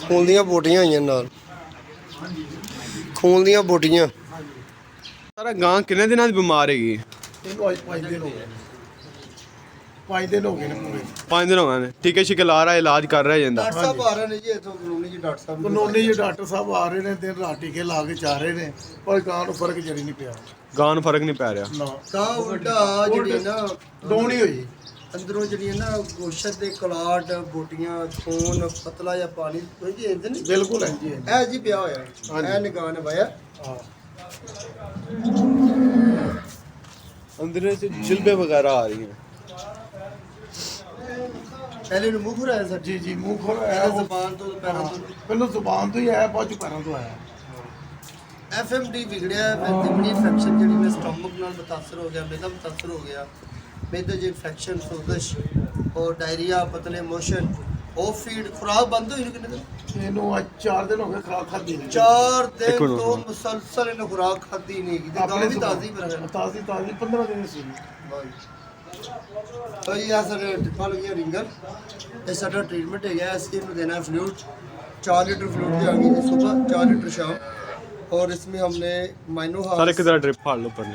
खून ਦੀਆਂ ਬੋਟੀਆਂ ਹੋਈਆਂ ਨਾਲ खून ਦੀਆਂ ਬੋਟੀਆਂ ਸਾਰਾ ਗਾਂ ਕਿੰਨੇ ਦਿਨਾਂ ਦੀ ਬਿਮਾਰ ਹੈਗੀ? ਇਹਨੂੰ ਅੱਜ 5 ਦਿਨ ਹੋ ਗਏ। 5 ਦਿਨ ਹੋ ਗਏ ਨੇ ਪੂਰੇ। 5 ਦਿਨ ਹੋ ਗਏ ਨੇ। ਟੀਕੇ ਛਿਕੇ ਲਾ ਰਿਹਾ, ਇਲਾਜ ਕਰ ਰਿਹਾ ਜਾਂਦਾ। ਡਾਕਟਰ ਸਾਹਿਬ ਆ ਰਹੇ ਨੇ ਜੀ ਇੱਥੋਂ ਕਾਨੂੰਨੀ ਜੀ ਡਾਕਟਰ ਸਾਹਿਬ ਕਾਨੂੰਨੀ ਜੀ ਡਾਕਟਰ ਸਾਹਿਬ ਆ ਰਹੇ ਨੇ, ਦਿਨ ਰਾਤ ਟੀਕੇ ਲਾ ਕੇ ਚਾਹ ਰਹੇ ਨੇ, ਪਰ ਗਾਂ ਨੂੰ ਫਰਕ ਜਰੀ ਨਹੀਂ ਪਿਆ। ਗਾਂ ਨੂੰ ਫਰਕ ਨਹੀਂ ਪੈ ਰਿਹਾ ਨਾ ਤਾਂ ਉਲਟਾ ਜਿਹੜੀ ਨਾ ਡੋਣੀ ਹੋਈ ਅੰਦਰੋਂ ਜਿਹੜੀਆਂ ਨਾ ਗੋਸ਼ਤ ਦੇ ਕਲਾਟ ਬੋਟੀਆਂ ਖੂਨ ਪਤਲਾ ਜਾਂ ਪਾਣੀ ਕੋਈ ਜੀ ਇੰਜ ਨਹੀਂ ਬਿਲਕੁਲ ਹੈ ਜੀ। ਇਹ ਜੀ ਪਿਆ ਹੋਇਆ ਇਹ ਨਿਗਾਹ ਨੇ ਵਾਇਆ ਹਾਂ ਅੰਦਰ से जिल्बे वगैरह आ रही हैं। ਪਹਿਲੇ ਨੂੰ ਮੂੰਹ ਖੁਰਾਇਆ ਸਰ ਜੀ ਜੀ ਮੂੰਹ ਖੋਲ ਆਇਆ ਜ਼ਬਾਨ ਤੋਂ ਪੈਰਾਂ ਤੋਂ ਪਹਿਲਾਂ ਜ਼ੁਬਾਨ ਤੋਂ ਹੀ ਆਇਆ, ਬਾਅਦ ਚ ਪੈਰਾਂ ਤੋਂ ਆਇਆ। ਐਫਐਮਡੀ ਵਿਗੜਿਆ ਫਿਰ ਦਿਮਣੀ ਇਨਫੈਕਸ਼ਨ ਜਿਹੜੀ ਨੇ ਸਟਮਕ ਨਾਲ ਮੁਤਾਸਰ ਹੋ ਗਿਆ, ਮੈਦਾ ਮੁਤਾਸਰ ਹੋ ਗਿਆ, ਮੈਦੇ ਦੀ ਇਨਫੈਕਸ਼ਨ ਸੋਜ਼ਸ਼ और डायरिया पतले मोशन ਉਹ ਫੀਡ ਖੁਰਾਕ ਬੰਦ ਹੋਈ ਨੂੰ ਕਿੰਨੇ ਦਿਨ ਇਹਨੂੰ ਅੱਜ 4 ਦਿਨ ਹੋ ਗਏ ਖਰਾਬ ਖਾਦੀ ਨਹੀਂ। 4 ਦਿਨ ਤੋਂ ਮੁਸਲਸਲ ਇਹਨੇ ਖੁਰਾਕ ਖਾਦੀ ਨਹੀਂ ਕਿਤੇ ਗਾਂ ਵੀ ਤਾਜ਼ੀ ਬਣਾ ਤਾਜ਼ੀ 15 ਦਿਨ ਸੀ। ਭਾਈ ਆ ਸਰ ਟਿੱਪਾ ਲੱਗਿਆ ਰਿੰਗਰ ਇਹ ਸਾਡਾ ਟ੍ਰੀਟਮੈਂਟ ਹੈਗਾ ਅਸੀਂ ਇਹਨੂੰ ਦੇਣਾ फ्लूइड 4 लीटर फ्लूइड देंगे सुबह 4 लीटर शाम और इसमें हमने माइनोहास सारे किधर ड्रिप फाड़ लो पर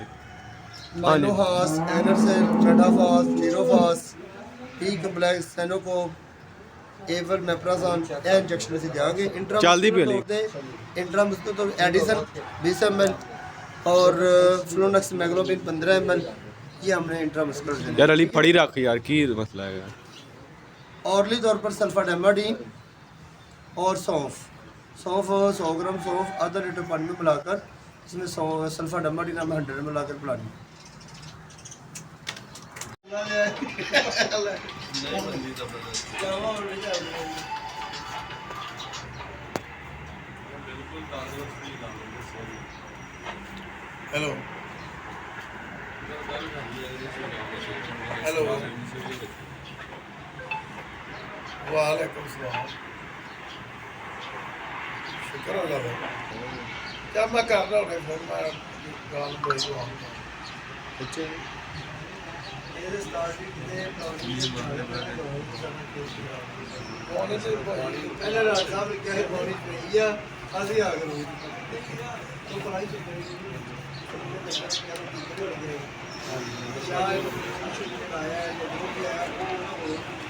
माइनोहास एनरसेल मेटाफास नीरोफास पी कम्प्लेक्स सेनोकोप एवर मेप्राजोन ਇਹ ਇੰਜੈਕਸ਼ਨ ਅਸੀਂ ਦੇਾਂਗੇ ਜਲਦੀ ਪੀ ਲਈ इंट्रामस्कुलर तो एडिसन 20 ml और फ्लोनक्स मैग्लोबिन 15 ml ये हमने इंट्रामस्कुलर देना यार अली फड़ी रख यार की मसला है औरली तौर पर सल्फाडेमाडीन और सौंफ 100 ग्राम सौंफ आधा लीटर पानी में मिलाकर इसमें सल्फाडेमाडीन हमें 100 में मिलाकर पिलानी हेलो हेलो वालेकुम सलाम शुक्र अल्लाह का क्या मैं कर रहा हूँ फोन मैं गाल बोल रहा हूँ अच्छा पहले राज साहब क्या है पानी चाहिए आधी आ गई तो पढ़ाई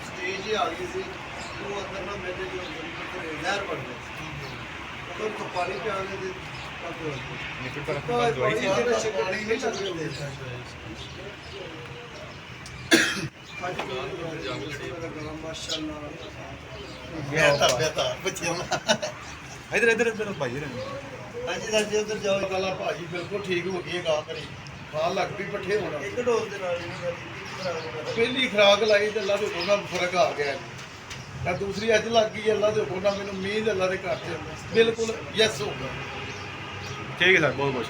स्टेज ही आ गई थी वो अंदर ना मेरे जो नहर पड़ गई तो पानी पे आ गए इधर इधर इधर भाई हाँ जी सर जी उधर जाओ गला भाजी बिल्कुल ठीक हो गई है गा करी खान लग भी पट्ठे होना एक डोज दे नाल पहली खुराक लाई तो अल्लाह के हुक्म फर्क आ गया मैं दूसरी अज लग गई अल्लाह के हुक्म मैंने उम्मीद अल्लाह के घर से बिल्कुल यस हो गया ठीक है सर बहुत बहुत